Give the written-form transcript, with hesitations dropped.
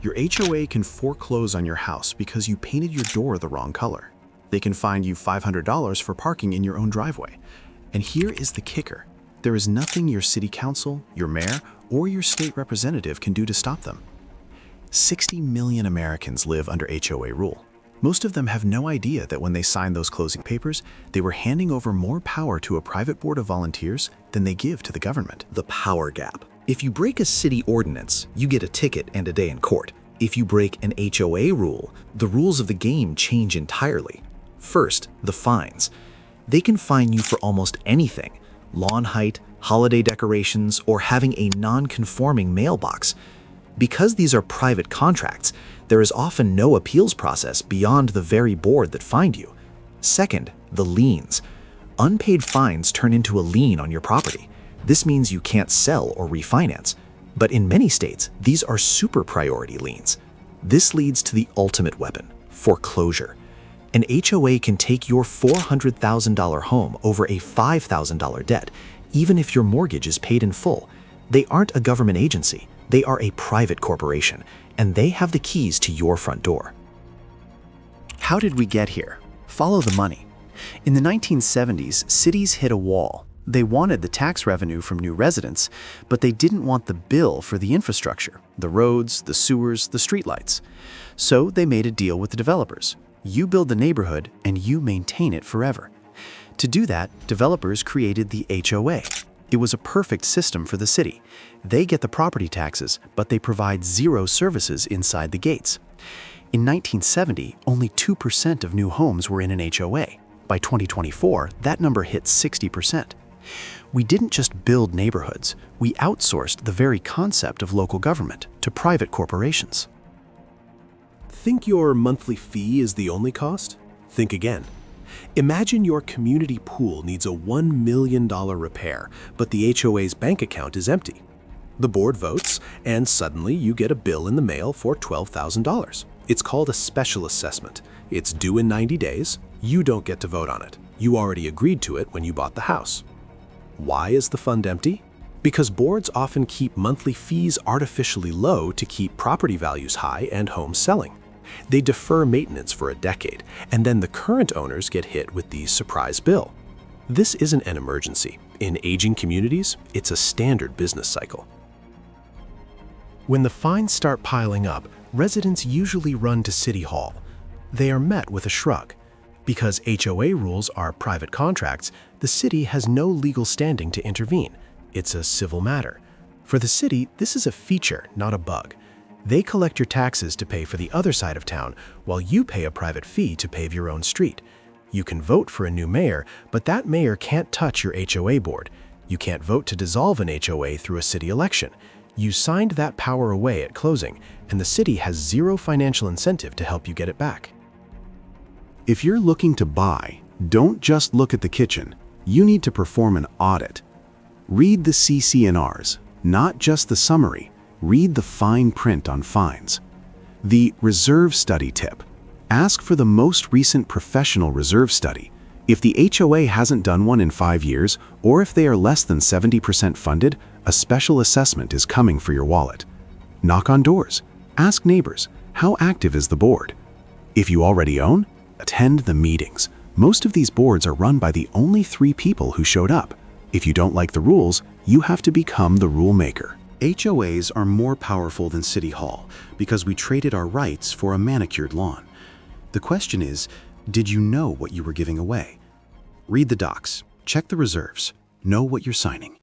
Your HOA can foreclose on your house because you painted your door the wrong color. They can fine you $500 for parking in your own driveway. And here is the kicker. There is nothing your city council, your mayor, or your state representative can do to stop them. 60 million Americans live under HOA rule. Most of them have no idea that when they signed those closing papers, they were handing over more power to a private board of volunteers than they give to the government. The power gap. If you break a city ordinance, you get a ticket and a day in court. If you break an HOA rule, the rules of the game change entirely. First, the fines. They can fine you for almost anything: lawn height, holiday decorations, or having a non-conforming mailbox. Because these are private contracts, there is often no appeals process beyond the very board that fined you. Second, the liens. Unpaid fines turn into a lien on your property. This means you can't sell or refinance. But in many states, these are super priority liens. This leads to the ultimate weapon: foreclosure. An HOA can take your $400,000 home over a $5,000 debt, even if your mortgage is paid in full. They aren't a government agency. They are a private corporation, and they have the keys to your front door. How did we get here? Follow the money. In the 1970s, cities hit a wall. They wanted the tax revenue from new residents, but they didn't want the bill for the infrastructure, the roads, the sewers, the streetlights. So they made a deal with the developers. You build the neighborhood, and you maintain it forever. To do that, developers created the HOA. It was a perfect system for the city. They get the property taxes, but they provide zero services inside the gates. In 1970, only 2% of new homes were in an HOA. By 2024, that number hit 60%. We didn't just build neighborhoods, we outsourced the very concept of local government to private corporations. Think your monthly fee is the only cost? Think again. Imagine your community pool needs a $1 million repair, but the HOA's bank account is empty. The board votes, and suddenly you get a bill in the mail for $12,000. It's called a special assessment. It's due in 90 days. You don't get to vote on it. You already agreed to it when you bought the house. Why is the fund empty? Because boards often keep monthly fees artificially low to keep property values high and homes selling. They defer maintenance for a decade, and then the current owners get hit with the surprise bill. This isn't an emergency. In aging communities, it's a standard business cycle. When the fines start piling up, residents usually run to City Hall. They are met with a shrug. Because HOA rules are private contracts, the city has no legal standing to intervene. It's a civil matter. For the city, this is a feature, not a bug. They collect your taxes to pay for the other side of town, while you pay a private fee to pave your own street. You can vote for a new mayor, but that mayor can't touch your HOA board. You can't vote to dissolve an HOA through a city election. You signed that power away at closing, and the city has zero financial incentive to help you get it back. If you're looking to buy, don't just look at the kitchen. You need to perform an audit. Read the CC&Rs, not just the summary. Read the fine print on fines. The reserve study tip. Ask for the most recent professional reserve study. If the HOA hasn't done one in 5 years, or if they are less than 70% funded, a special assessment is coming for your wallet. Knock on doors. Ask neighbors, how active is the board? If you already own, attend the meetings. Most of these boards are run by the only 3 people who showed up. If you don't like the rules, you have to become the rule maker. HOAs are more powerful than City Hall because we traded our rights for a manicured lawn. The question is, did you know what you were giving away? Read the docs, check the reserves, know what you're signing.